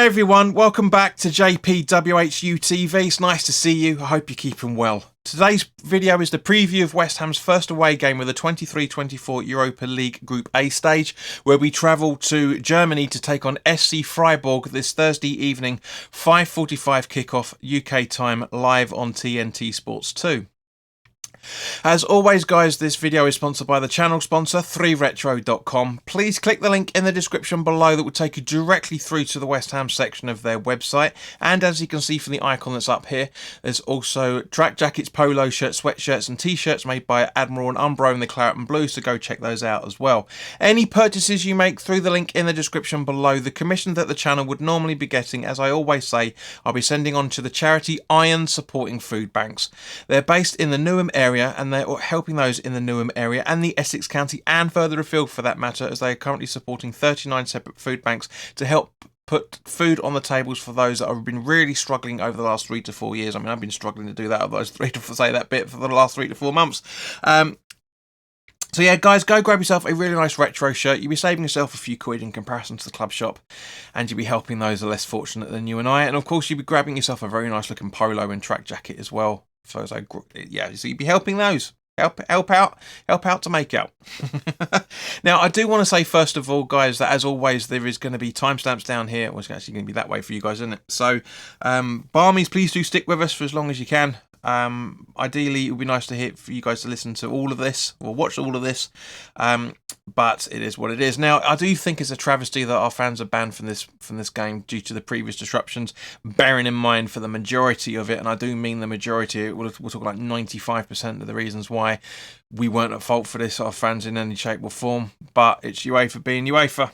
Hi everyone, welcome back to JPWHU TV. It's nice to see you. I hope you're keeping well. Today's video is the preview of West Ham's first away game with the 23-24 Europa League Group A stage, where we travel to Germany to take on SC Freiburg this Thursday evening, 5:45 kickoff UK time, live on TNT Sports 2. As always guys, this video is sponsored by the channel sponsor 3retro.com. Please click the link in the description below that will take you directly through to the West Ham section of their website, and as you can see from the icon that's up here, there's also track jackets, polo shirts, sweatshirts and t-shirts made by Admiral and Umbro in the claret and blue, so go check those out as well. Any purchases you make through the link in the description below, the commission that the channel would normally be getting, as I always say, I'll be sending on to the charity Iron Supporting Food Banks. They're based in the Newham area, and they're helping those in the Newham area and the Essex County and further afield for that matter, as they are currently supporting 39 separate food banks to help put food on the tables for those that have been really struggling over the last 3 to 4 years. I mean, I've been struggling to do that over those for the last 3 to 4 months. So yeah, guys, go grab yourself a really nice retro shirt. You'll be saving yourself a few quid in comparison to the club shop, and you'll be helping those that are less fortunate than you and I. And of course, you'll be grabbing yourself a very nice looking polo and track jacket as well. So yeah, so you'd be helping those. Help out to make out. Now, I do want to say first of all, guys, that as always there is going to be timestamps down here. Well, it's actually going to be that way for you guys, isn't it? So, Barmies, please do stick with us for as long as you can. Ideally, it would be nice to hear for you guys to listen to all of this or watch all of this, but it is what it is. Now, I do think it's a travesty that our fans are banned from this game due to the previous disruptions, bearing in mind for the majority of it, and I do mean the majority, we'll talk like 95% of the reasons why we weren't at fault for this, our fans, in any shape or form, but it's UEFA being UEFA.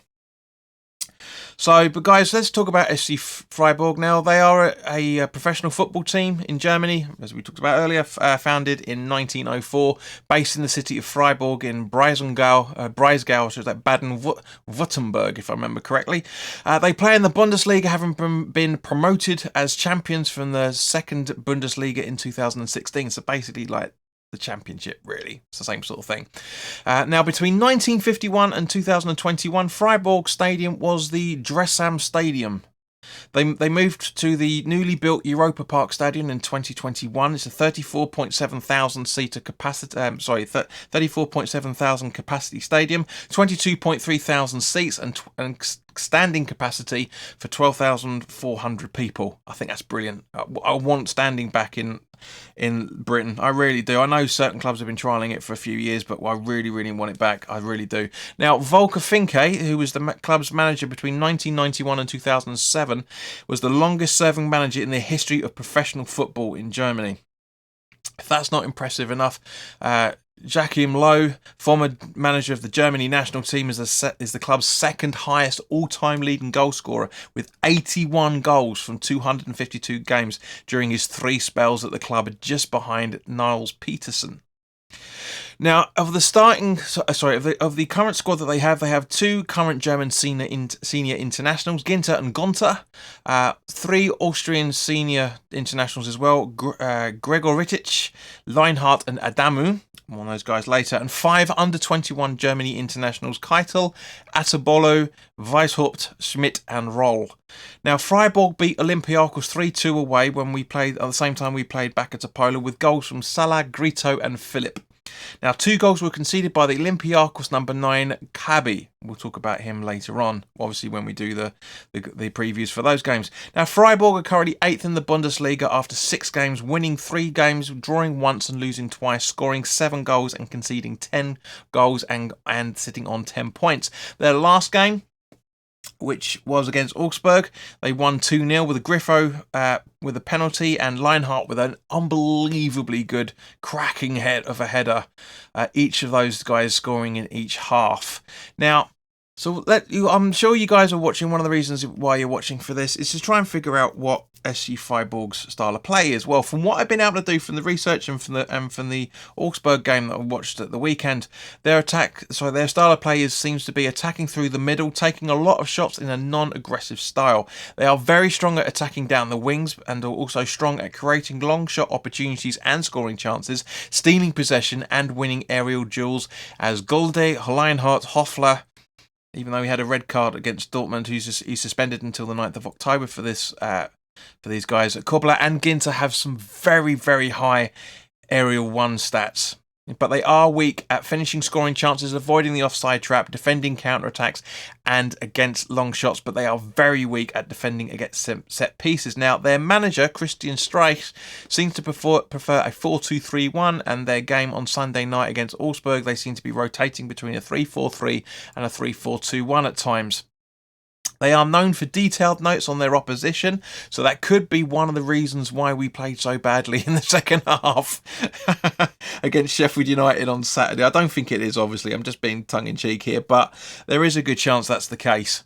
So, but guys, let's talk about SC Freiburg now. They are a professional football team in Germany, as we talked about earlier, founded in 1904, based in the city of Freiburg in Breisgau, so it's like Baden-Württemberg, if I remember correctly. They play in the Bundesliga, having been promoted as champions from the second Bundesliga in 2016. So basically, like the championship, really. It's the same sort of thing. Now, between 1951 and 2021, Freiburg Stadium was the Dressam Stadium. They moved to the newly built Europa-Park stadium in 2021. It's a 34.7 thousand seater capacity. 34.7 thousand capacity stadium, 22.3 thousand seats, and standing capacity for 12,400 people. I think that's brilliant. I want standing back in Britain. I really do. I know certain clubs have been trialling it for a few years, but I really, really want it back. I really do. Now, Volker Finke, who was the club's manager between 1991 and 2007, was the longest serving manager in the history of professional football in Germany. If that's not impressive enough, Joachim Low, former manager of the Germany national team, is the club's second highest all-time leading goal scorer, with 81 goals from 252 games during his 3 spells at the club, just behind Niels Petersen. Now, of the current squad that they have 2 current German senior internationals, Ginter and Gonter, 3 Austrian senior internationals as well, Gregoritic, Leinhardt and Adamu. More on those guys later. And 5 under-21 Germany internationals, Keitel, Atabolo, Weishaupt, Schmidt and Roll. Now, Freiburg beat Olympiacos 3-2 away when we played, at the same time we played back at Apollo, with goals from Salah, Grito and Philip. Now, 2 goals were conceded by the Olympiacos number 9, Kabi. We'll talk about him later on, obviously, when we do the previews for those games. Now, Freiburg are currently 8th in the Bundesliga after 6 games, winning 3 games, drawing once and losing twice, scoring 7 goals and conceding 10 goals and sitting on 10 points. Their last game, which was against Augsburg, they won 2-0 with a Griffo with a penalty, and Leinhardt with an unbelievably good cracking head of a header. Each of those guys scoring in each half. Now, I'm sure you guys are watching. One of the reasons why you're watching for this is to try and figure out what SC Freiburg's style of play is. Well, from what I've been able to do from the research and from the Augsburg game that I watched at the weekend, their style of play seems to be attacking through the middle, taking a lot of shots in a non-aggressive style. They are very strong at attacking down the wings and are also strong at creating long shot opportunities and scoring chances, stealing possession and winning aerial duels, as Golde, Leinhardt, Hoffler, even though he had a red card against Dortmund, he's suspended until the 9th of October for this for these guys. Kobler and Ginter have some very, very high aerial one stats, but they are weak at finishing scoring chances, avoiding the offside trap, defending counter-attacks and against long shots, but they are very weak at defending against set pieces. Now, their manager, Christian Streich, seems to prefer a 4-2-3-1, and their game on Sunday night against Augsburg, they seem to be rotating between a 3-4-3 and a 3-4-2-1 at times. They are known for detailed notes on their opposition, so that could be one of the reasons why we played so badly in the second half against Sheffield United on Saturday. I don't think it is, obviously. I'm just being tongue-in-cheek here, but there is a good chance that's the case.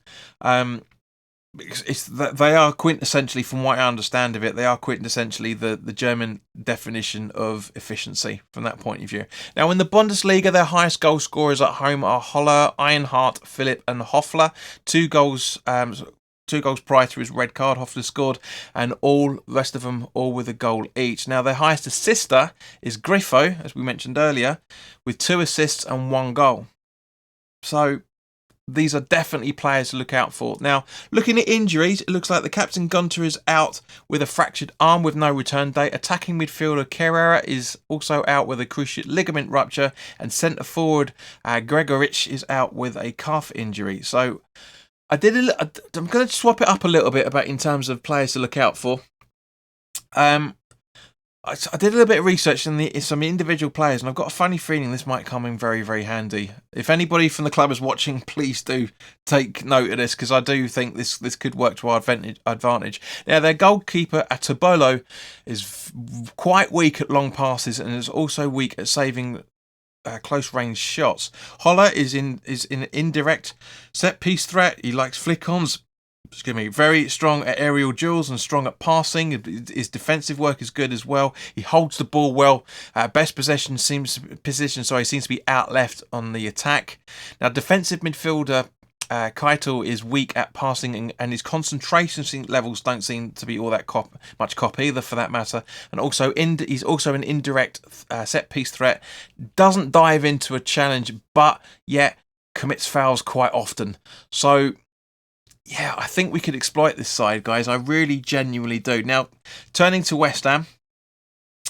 They are quintessentially, from what I understand of it, they are quintessentially the German definition of efficiency from that point of view. Now, in the Bundesliga, their highest goal scorers at home are Holler, Einhardt, Philipp and Hoffler. Two goals prior to his red card, Hoffler scored, and all the rest of them all with a goal each. Now, their highest assister is Griffo, as we mentioned earlier, with 2 assists and 1 goal. So these are definitely players to look out for. Now, looking at injuries, it looks like the captain Gunter is out with a fractured arm with no return date. Attacking midfielder Kerrer is also out with a cruciate ligament rupture, and centre forward Gregorich is out with a calf injury. So I'm going to swap it up a little bit about in terms of players to look out for. I did a little bit of research on some individual players, and I've got a funny feeling this might come in very, very handy. If anybody from the club is watching, please do take note of this, because I do think this could work to our advantage. Now, their goalkeeper, Atobolo, is quite weak at long passes and is also weak at saving close-range shots. Holler is in an indirect set-piece threat. He likes flick-ons. Very strong at aerial duels and strong at passing. His defensive work is good as well. He holds the ball well. Best position seems to be out left on the attack. Now, defensive midfielder Keitel is weak at passing, and his concentration levels don't seem to be all that much either, for that matter. And also, he's also an indirect set-piece threat. Doesn't dive into a challenge, but yet commits fouls quite often. So yeah, I think we could exploit this side, guys. I really genuinely do. Now, turning to West Ham,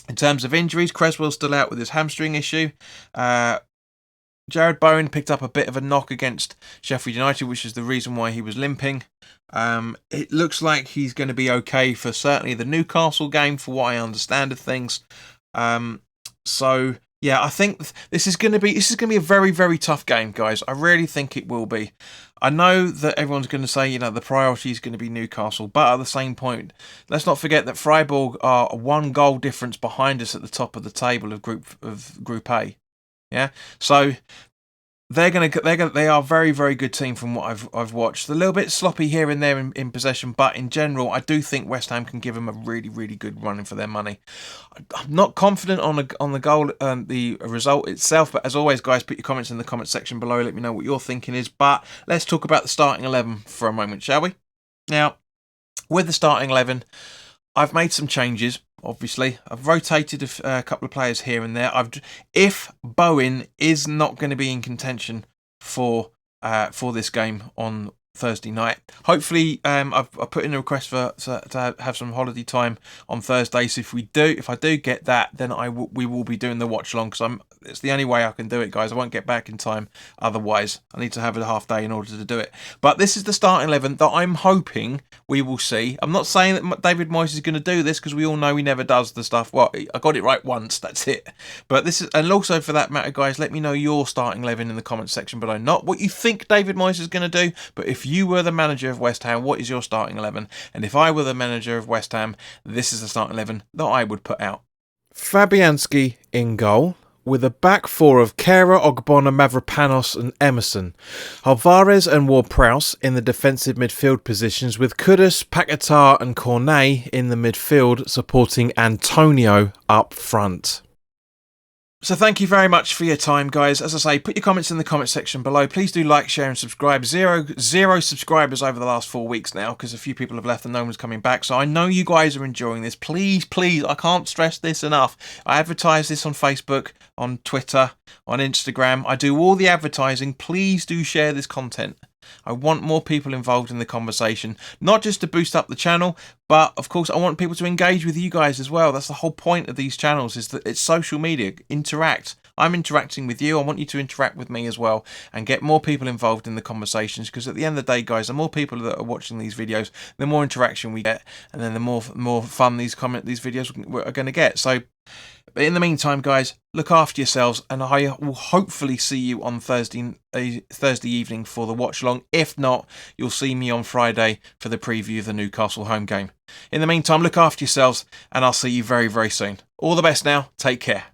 in terms of injuries, Creswell's still out with his hamstring issue. Jared Bowen picked up a bit of a knock against Sheffield United, which is the reason why he was limping. It looks like he's going to be okay for certainly the Newcastle game, for what I understand of things. So yeah, I think this is going to be a very, very tough game, guys. I really think it will be. I know that everyone's going to say, the priority is going to be Newcastle, but at the same point, let's not forget that Freiburg are a 1 goal difference behind us at the top of the table of Group A. Yeah, so they are a very, very good team from what I've watched. A little bit sloppy here and there in possession, but in general, I do think West Ham can give them a really, really good running for their money. I'm not confident on the goal, the result itself, but as always, guys, put your comments in the comment section below. Let me know what your thinking is. But let's talk about the starting 11 for a moment, shall we? Now, with the starting 11, I've made some changes. Obviously, I've rotated a couple of players here and there. If Bowen is not going to be in contention for this game on Thursday night, hopefully I've put in a request to have some holiday time on Thursday. So if I do get that, then we will be doing the watch along, because it's the only way I can do it, guys. I won't get back in time otherwise. I need to have a half day in order to do it. But this is the starting 11 that I'm hoping we will see. I'm not saying that David Moyes is going to do this, because we all know he never does the stuff. Well, I got it right once, that's it. But this is, and also for that matter, guys, let me know your starting 11 in the comments section below. Not what you think David Moyes is going to do, but if you were the manager of West Ham, what is your starting 11? And if I were the manager of West Ham, this is the starting 11 that I would put out. Fabianski in goal, with a back four of Kehrer, Ogbonna, Mavropanos and Emerson. Alvarez and Ward-Prowse in the defensive midfield positions, with Kudus, Paquetá and Cornet in the midfield, supporting Antonio up front. So thank you very much for your time, guys. As I say, put your comments in the comment section below. Please do like, share and subscribe. Zero subscribers over the last 4 weeks now, because a few people have left and no one's coming back. So I know you guys are enjoying this. Please, I can't stress this enough. I advertise this on Facebook, on Twitter, on Instagram. I do all the advertising. Please do share this content. I want more people involved in the conversation, not just to boost up the channel, but of course I want people to engage with you guys as well. That's the whole point of these channels, is that it's social media. Interact. I'm interacting with you. I want you to interact with me as well and get more people involved in the conversations, because at the end of the day, guys, the more people that are watching these videos, the more interaction we get, and then the more fun these videos are going to get. So in the meantime, guys, look after yourselves, and I will hopefully see you on Thursday evening for the watch along. If not, you'll see me on Friday for the preview of the Newcastle home game. In the meantime, look after yourselves, and I'll see you very, very soon. All the best now. Take care.